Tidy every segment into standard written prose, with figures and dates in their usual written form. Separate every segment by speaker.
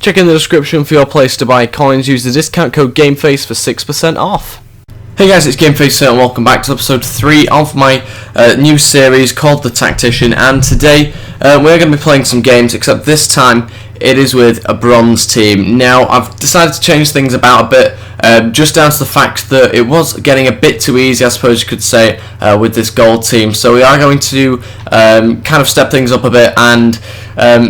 Speaker 1: Check in the description for your place to buy coins. Use the discount code GameFace for 6% off. Hey guys, it's GameFace here and welcome back to episode 3 of my new series called The Tactician, and today we're going to be playing some games, except this time it is with a bronze team. Now, I've decided to change things about a bit, just down to the fact that it was getting a bit too easy, I suppose you could say, with this gold team. So we are going to kind of step things up a bit and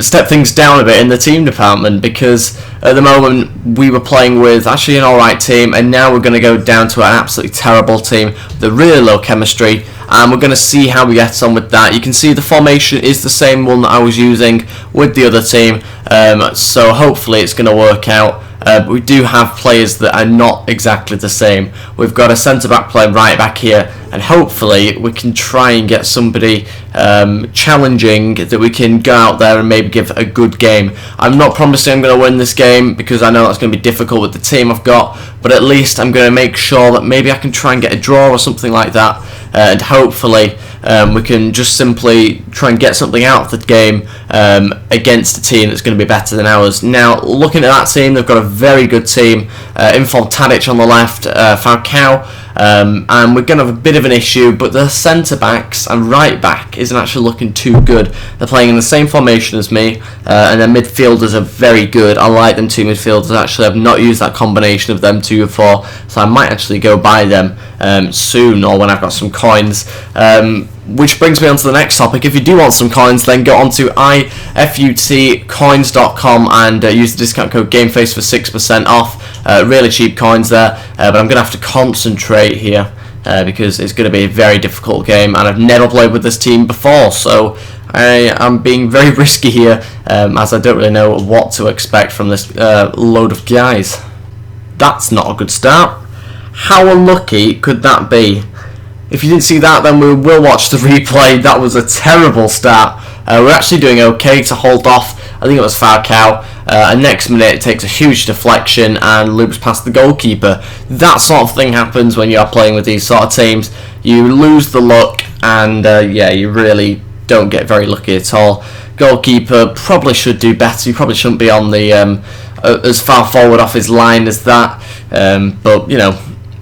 Speaker 1: step things down a bit in the team department, because at the moment we were playing with actually an alright team, and now we're going to go down to an absolutely terrible team with a really low chemistry, and we're going to see how we get on with that. You can see the formation is the same one that I was using with the other team, so hopefully it's going to work out. But we do have players that are not exactly the same. We've got a centre-back playing right back here, and hopefully we can try and get somebody challenging that we can go out there and maybe give a good game. I'm not promising I'm going to win this game, because I know that's going to be difficult with the team I've got, but at least I'm going to make sure that maybe I can try and get a draw or something like that, and hopefully we can just simply try and get something out of the game against a team that's going to be better than ours. Now, looking at that team, they've got a very good team. Tactician on the left, Falcao, and we're going to have a bit of an issue, but the centre-backs and right-back isn't actually looking too good. They're playing in the same formation as me, and their midfielders are very good. I like them two midfielders, actually. I've not used that combination of them two before, so I might actually go buy them soon, or when I've got some coins. Which brings me on to the next topic. If you do want some coins, then go on to ifutcoins.com and use the discount code GameFace for 6% off. Really cheap coins there, but I'm going to have to concentrate here because it's going to be a very difficult game, and I've never played with this team before, so I am being very risky here, as I don't really know what to expect from this load of guys. That's not a good start. How unlucky could that be? If you didn't see that, then we will watch the replay. That was a terrible start. We're actually doing okay to hold off. I think it was Falcao. And next minute, it takes a huge deflection and loops past the goalkeeper. That sort of thing happens when you are playing with these sort of teams. You lose the luck, and yeah, you really don't get very lucky at all. Goalkeeper probably should do better. He probably shouldn't be on the as far forward off his line as that. But you know,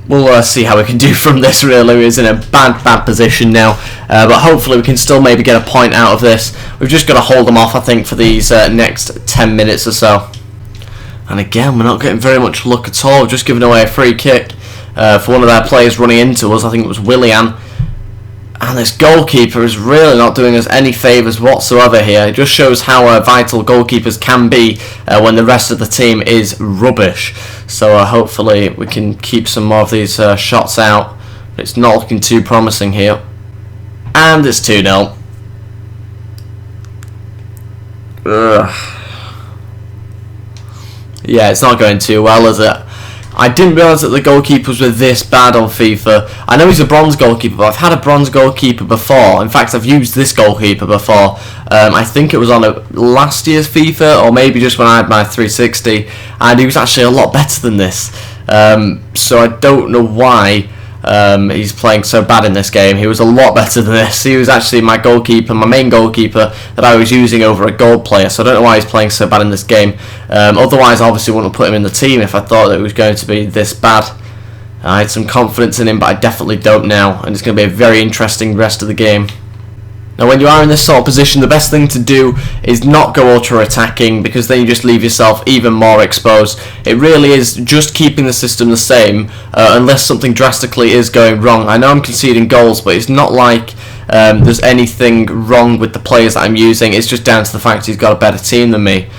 Speaker 1: we'll see how we can do from this. Really, he's in a bad position now, but hopefully we can still maybe get a point out of this. We've just got to hold them off, I think, for these next 10 minutes or so. And again, we're not getting very much luck at all. We've just given away a free kick for one of their players running into us. I think it was Willian. And this goalkeeper is really not doing us any favours whatsoever here. It just shows how vital goalkeepers can be when the rest of the team is rubbish. So hopefully we can keep some more of these shots out. It's not looking too promising here. And it's 2-0. Yeah, it's not going too well, is it? I didn't realise that the goalkeepers were this bad on FIFA. I know he's a bronze goalkeeper, but I've had a bronze goalkeeper before. In fact, I've used this goalkeeper before. I think it was on last year's FIFA, or maybe just when I had my 360, and he was actually a lot better than this. So I don't know why he's playing so bad in this game. He was a lot better than this. He was actually my goalkeeper, my main goalkeeper that I was using over a gold player, so I don't know why he's playing so bad in this game. Otherwise, I obviously wouldn't have put him in the team if I thought that it was going to be this bad. I had some confidence in him, but I definitely don't now, and it's going to be a very interesting rest of the game. Now, when you are in this sort of position, the best thing to do is not go ultra-attacking, because then you just leave yourself even more exposed. It really is just keeping the system the same, unless something drastically is going wrong. I know I'm conceding goals, but it's not like there's anything wrong with the players that I'm using. It's just down to the fact he's got a better team than me.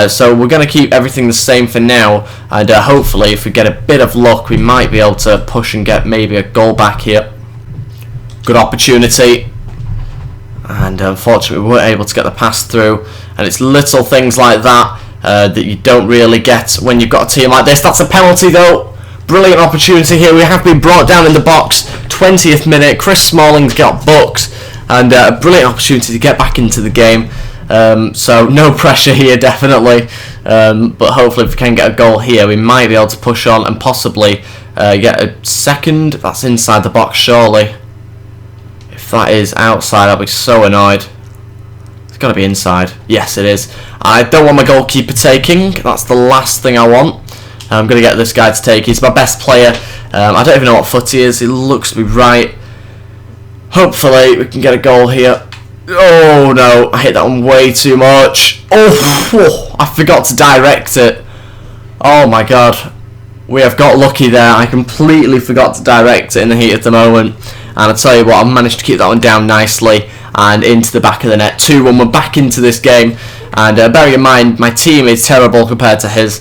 Speaker 1: So we're going to keep everything the same for now, and hopefully if we get a bit of luck, we might be able to push and get maybe a goal back here. Good opportunity. And unfortunately we weren't able to get the pass through, and it's little things like that that you don't really get when you've got a team like this. That's a penalty though. Brilliant opportunity here. We have been brought down in the box. 20th minute, Chris Smalling's got booked, and a brilliant opportunity to get back into the game. So no pressure here, definitely, but hopefully if we can get a goal here, we might be able to push on and possibly get a second. That's inside the box, surely. If that is outside, I'll be so annoyed. It's got to be inside. Yes, it is. I don't want my goalkeeper taking. That's the last thing I want. I'm going to get this guy to take. He's my best player. I don't even know what foot he is. He looks to be right. Hopefully we can get a goal here. Oh no, I hit that one way too much. Oh, I forgot to direct it. Oh my god. We have got lucky there. I completely forgot to direct it in the heat of the moment. And I'll tell you what, I managed to keep that one down nicely and into the back of the net. 2-1, we're back into this game. And bearing in mind, my team is terrible compared to his.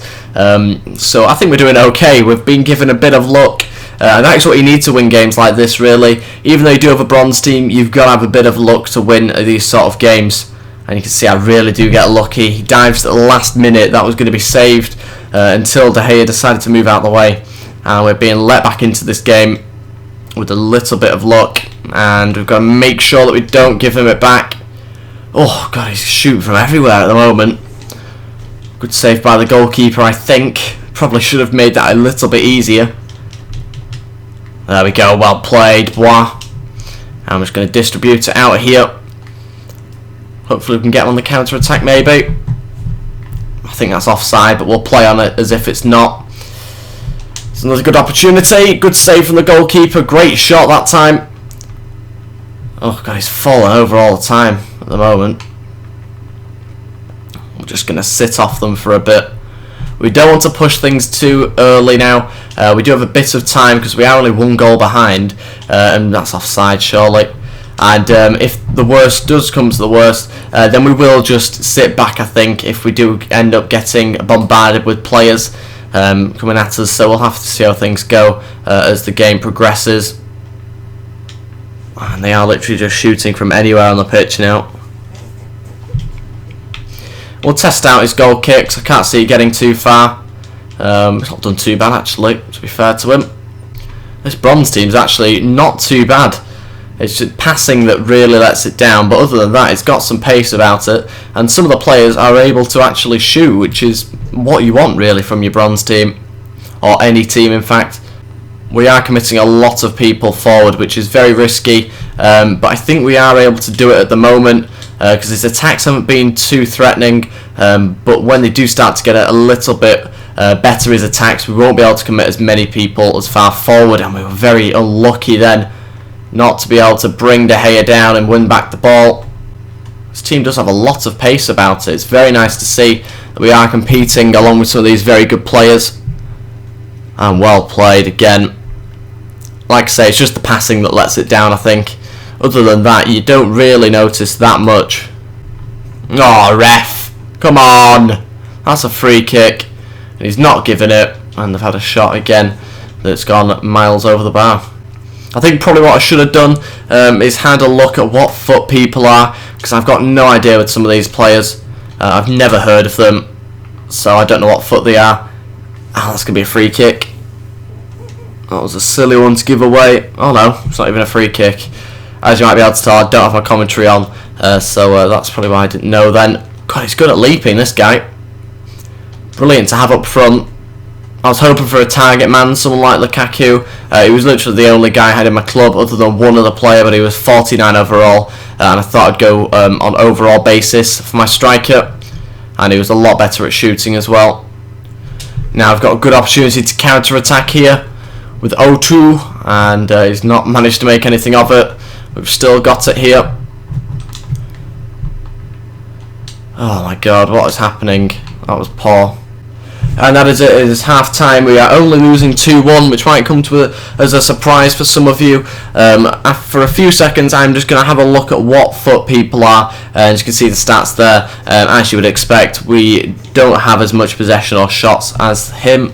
Speaker 1: So I think we're doing okay. We've been given a bit of luck. And that's what you need to win games like this, really. Even though you do have a bronze team, you've got to have a bit of luck to win these sort of games. And you can see I really do get lucky. He dives at the last minute. That was going to be saved until De Gea decided to move out of the way. And we're being let back into this game with a little bit of luck. And we've got to make sure that we don't give him it back. Oh, God, he's shooting from everywhere at the moment. Good save by the goalkeeper, I think. Probably should have made that a little bit easier. There we go, well played, Bois. I'm just going to distribute it out here. Hopefully we can get him on the counter-attack, maybe. I think that's offside, but we'll play on it as if it's not. It's another good opportunity. Good save from the goalkeeper. Great shot that time. Oh, God, he's falling over all the time at the moment. We're just going to sit off them for a bit. We don't want to push things too early now. We do have a bit of time because we are only 1 goal behind, and that's offside surely. And if the worst does come to the worst, then we will just sit back, I think, if we do end up getting bombarded with players coming at us. So we'll have to see how things go as the game progresses. And they are literally just shooting from anywhere on the pitch now. We'll test out his goal kicks. I can't see it getting too far. It's not done too bad, actually, to be fair to him. This bronze team's actually not too bad. It's just passing that really lets it down, but other than that, it's got some pace about it, and some of the players are able to actually shoot, which is what you want, really, from your bronze team, or any team, in fact. We are committing a lot of people forward, which is very risky, but I think we are able to do it at the moment, because his attacks haven't been too threatening, but when they do start to get a little bit better, his attacks, we won't be able to commit as many people as far forward, and we were very unlucky then not to be able to bring De Gea down and win back the ball. This team does have a lot of pace about it. It's very nice to see that we are competing along with some of these very good players. And well played again. Like I say, it's just the passing that lets it down, I think. Other than that, you don't really notice that much. Oh, ref. Come on. That's a free kick. And he's not giving it. And they've had a shot again that's gone miles over the bar. I think probably what I should have done is had a look at what foot people are, because I've got no idea with some of these players. I've never heard of them, so I don't know what foot they are. Oh, that's going to be a free kick. That was a silly one to give away. Oh no, it's not even a free kick. As you might be able to tell, I don't have my commentary on, so that's probably why I didn't know then. God, he's good at leaping, this guy. Brilliant to have up front. I was hoping for a target man, someone like Lukaku. He was literally the only guy I had in my club other than one other player, but he was 49 overall, and I thought I'd go on overall basis for my striker, and he was a lot better at shooting as well. Now I've got a good opportunity to counter-attack here with O2, and he's not managed to make anything of it. We've still got it here. Oh my god, what is happening? That was poor. And that is it. It is half time. We are only losing 2-1, which might come to as a surprise for some of you. For a few seconds, I'm just going to have a look at what foot people are, and you can see the stats there. As you would expect, we don't have as much possession or shots as him.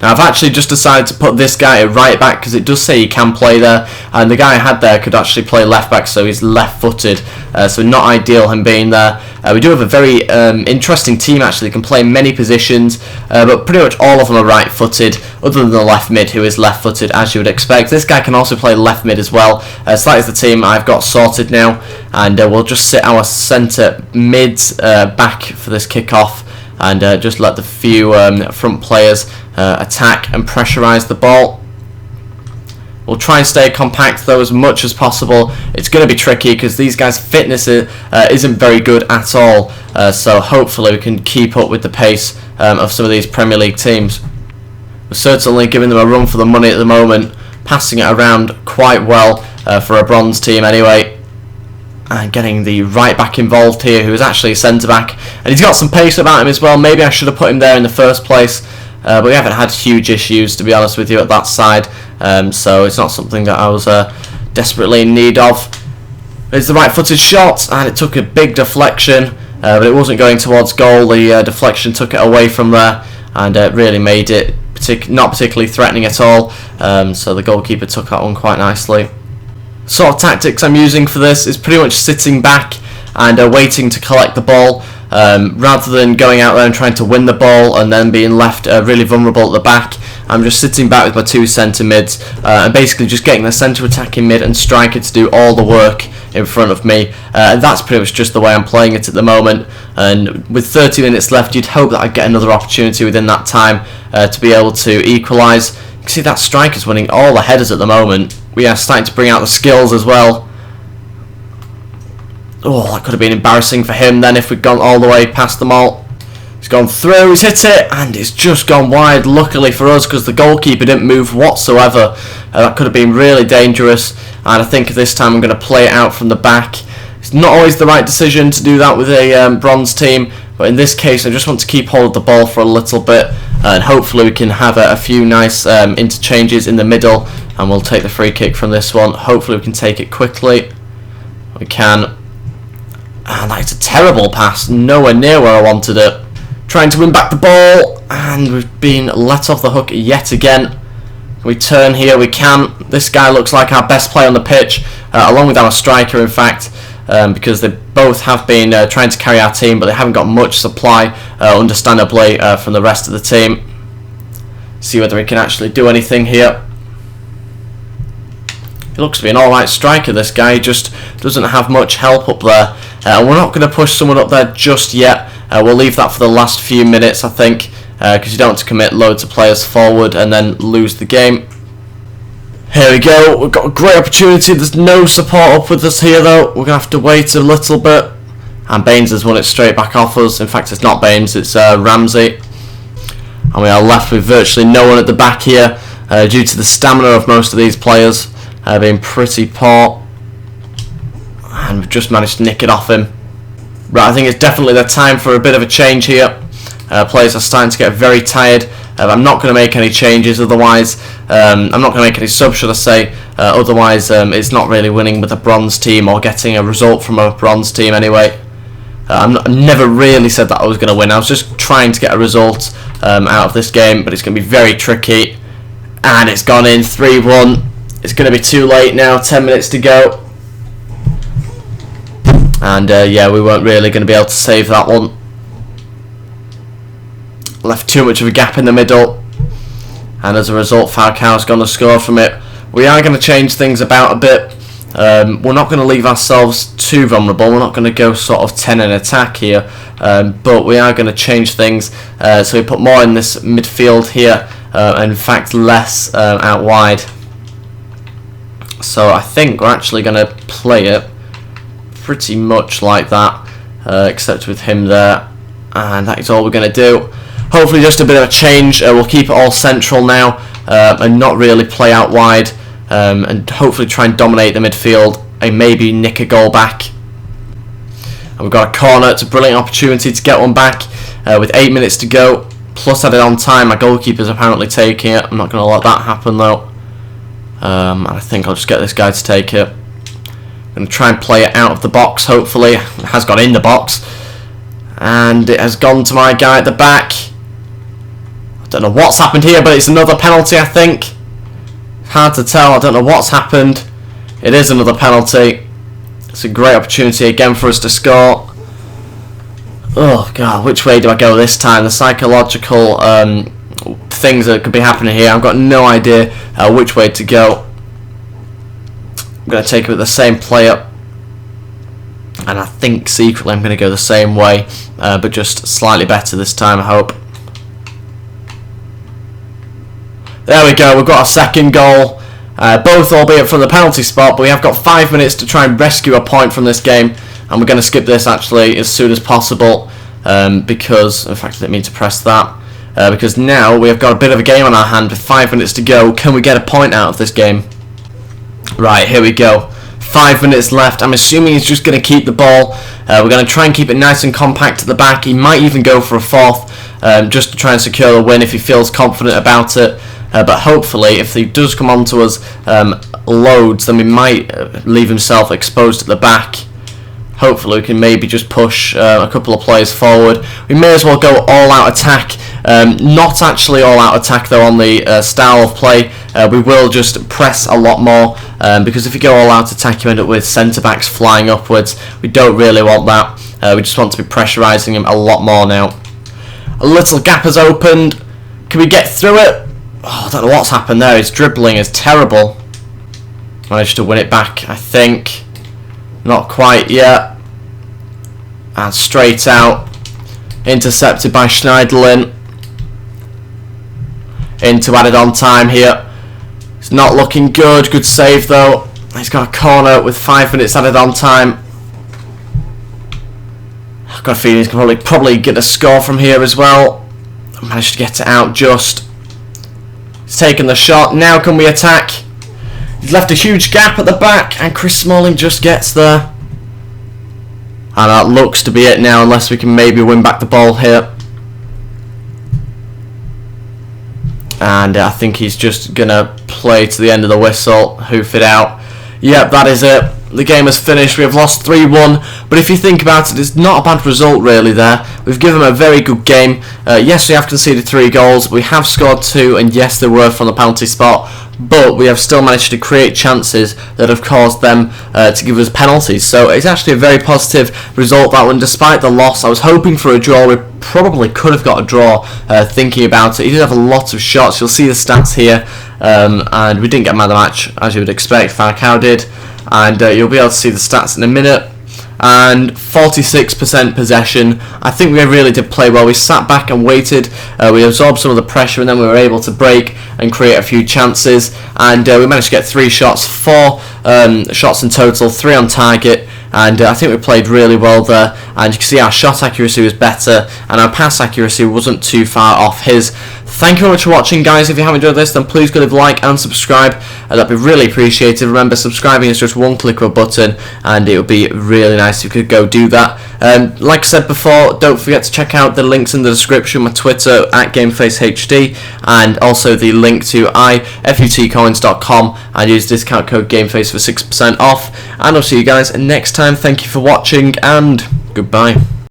Speaker 1: Now I've actually just decided to put this guy at right back because it does say he can play there, and the guy I had there could actually play left back, so he's left footed, so not ideal him being there. We do have a very interesting team actually, can play many positions, but pretty much all of them are right footed, other than the left mid who is left footed as you would expect. This guy can also play left mid as well, so that is the team I've got sorted now, and we'll just sit our centre mids back for this kick-off, and just let the few front players attack and pressurise the ball. We'll try and stay compact though as much as possible. It's going to be tricky because these guys' fitness isn't very good at all. So hopefully we can keep up with the pace of some of these Premier League teams. We're certainly giving them a run for the money at the moment, passing it around quite well for a bronze team anyway. And getting the right back involved here, who is actually a centre back, and he's got some pace about him as well. Maybe I should have put him there in the first place, but we haven't had huge issues, to be honest with you, at that side. So it's not something that I was desperately in need of. It's the right-footed shot, and it took a big deflection, but it wasn't going towards goal. The deflection took it away from there, and really made it not particularly threatening at all. So the goalkeeper took that one quite nicely. Sort of tactics I'm using for this is pretty much sitting back and waiting to collect the ball, rather than going out there and trying to win the ball and then being left really vulnerable at the back. I'm just sitting back with my two centre mids and basically just getting the centre attacking mid and striker to do all the work in front of me. And that's pretty much just the way I'm playing it at the moment. And with 30 minutes left, you'd hope that I'd get another opportunity within that time to be able to equalise. You can see that striker's winning all the headers at the moment. We are starting to bring out the skills as well. Oh, that could have been embarrassing for him then if we'd gone all the way past them all. He's gone through, he's hit it, and it's just gone wide, luckily for us, because the goalkeeper didn't move whatsoever. That could have been really dangerous, and I think this time I'm going to play it out from the back. It's not always the right decision to do that with a bronze team, but in this case I just want to keep hold of the ball for a little bit, and hopefully we can have a few nice interchanges in the middle, and we'll take the free kick from this one. Hopefully we can take it quickly. We can. And that's a terrible pass, nowhere near where I wanted it. Trying to win back the ball, and we've been let off the hook yet again. Can we turn here? We can. This guy looks like our best player on the pitch, along with our striker in fact, because they both have been trying to carry our team, but they haven't got much supply, understandably, from the rest of the team. See whether he can actually do anything here. He looks to be an alright striker, this guy. He just doesn't have much help up there. We're not going to push someone up there just yet. We'll leave that for the last few minutes, I think, because you don't want to commit loads of players forward and then lose the game. Here we go. We've got a great opportunity. There's no support up with us here, though. We're going to have to wait a little bit. And Baines has won it straight back off us. In fact, it's not Baines, it's Ramsey. And we are left with virtually no one at the back here, due to the stamina of most of these players being pretty poor. And we've just managed to nick it off him. Right, I think it's definitely the time for a bit of a change here. Players are starting to get very tired. I'm not going to make any changes otherwise. I'm not going to make any subs, should I say. Otherwise, it's not really winning with a bronze team or getting a result from a bronze team anyway. I never really said that I was going to win. I was just trying to get a result out of this game, but it's going to be very tricky. And it's gone in 3-1. It's going to be too late now, 10 minutes to go. And yeah, we weren't really going to be able to save that one. Left too much of a gap in the middle, and as a result Falcao's going to score from it. We are going to change things about a bit. We're not going to leave ourselves too vulnerable. We're not going to go sort of 10 in attack here, but we are going to change things. So we put more in this midfield here, and in fact less out wide. So I think we're actually going to play it pretty much like that, except with him there, and that is all we're going to do. Hopefully just a bit of a change. We'll keep it all central now, and not really play out wide, and hopefully try and dominate the midfield and maybe nick a goal back. And we've got a corner. It's a brilliant opportunity to get one back with 8 minutes to go, plus added on time. My goalkeeper's apparently taking it. I'm not going to let that happen though, and I think I'll just get this guy to take it. I'm going to try and play it out of the box, hopefully. It has gone in the box, and it has gone to my guy at the back. I don't know what's happened here, but it's another penalty, I think. Hard to tell. I don't know what's happened. It is another penalty. It's a great opportunity again for us to score. Oh god, which way do I go this time? The psychological things that could be happening here, I've got no idea which way to go. I'm going to take it with the same player, and I think secretly I'm going to go the same way, but just slightly better this time, I hope. There we go, we've got a second goal, both albeit from the penalty spot, but we have got 5 minutes to try and rescue a point from this game, and we're going to skip this actually as soon as possible, because, in fact I didn't mean to press that, because now we have got a bit of a game on our hand with 5 minutes to go. Can we get a point out of this game? Right, here we go. 5 minutes left. I'm assuming he's just going to keep the ball. We're going to try and keep it nice and compact at the back. He might even go for a fourth, just to try and secure a win if he feels confident about it. But hopefully, if he does come on to us loads, then we might leave himself exposed at the back. Hopefully we can maybe just push a couple of players forward. We may as well go all-out attack. Not actually all-out attack though on the style of play. We will just press a lot more, because if you go all-out attack you end up with centre-backs flying upwards. We don't really want that. We just want to be pressurising him a lot more now. A little gap has opened. Can we get through it? Oh, I don't know what's happened there. His dribbling is terrible. Managed to win it back, I think. Not quite yet. And straight out. Intercepted by Schneiderlin. Into added on time here. It's not looking good. Good save though. He's got a corner with 5 minutes added on time. I've got a feeling he's going to probably get a score from here as well. Managed to get it out just. He's taken the shot. Now can we attack? He's left a huge gap at the back, and Chris Smalling just gets there. And that looks to be it now, unless we can maybe win back the ball here. And I think he's just going to play to the end of the whistle, hoof it out. Yep, that is it. The game has finished. We have lost 3-1, but if you think about it, it's not a bad result really there. We've given them a very good game. Yes, we have conceded 3 goals, we have scored 2, and yes, they were from the penalty spot, but we have still managed to create chances that have caused them to give us penalties. So it's actually a very positive result, that one, despite the loss. I was hoping for a draw. We probably could have got a draw, thinking about it. He did have a lot of shots. You'll see the stats here, and we didn't get man of the match, as you would expect. Falcao did. And you'll be able to see the stats in a minute. And 46% possession. I think we really did play well. We sat back and waited. We absorbed some of the pressure, and then we were able to break and create a few chances. And we managed to get 3 shots, 4 shots in total, 3 on target. And I think we played really well there, and you can see our shot accuracy was better and our pass accuracy wasn't too far off his. Thank you very much for watching, guys. If you have enjoyed this, then please go leave a like and subscribe. That'd be really appreciated. Remember, subscribing is just one click of a button, and it would be really nice if you could go do that. Like I said before, don't forget to check out the links in the description, my Twitter at TheGameFaceHD, and also the link to ifutcoins.com, and use discount code GameFace for 6% off. And I'll see you guys next time. Thank you for watching, and goodbye.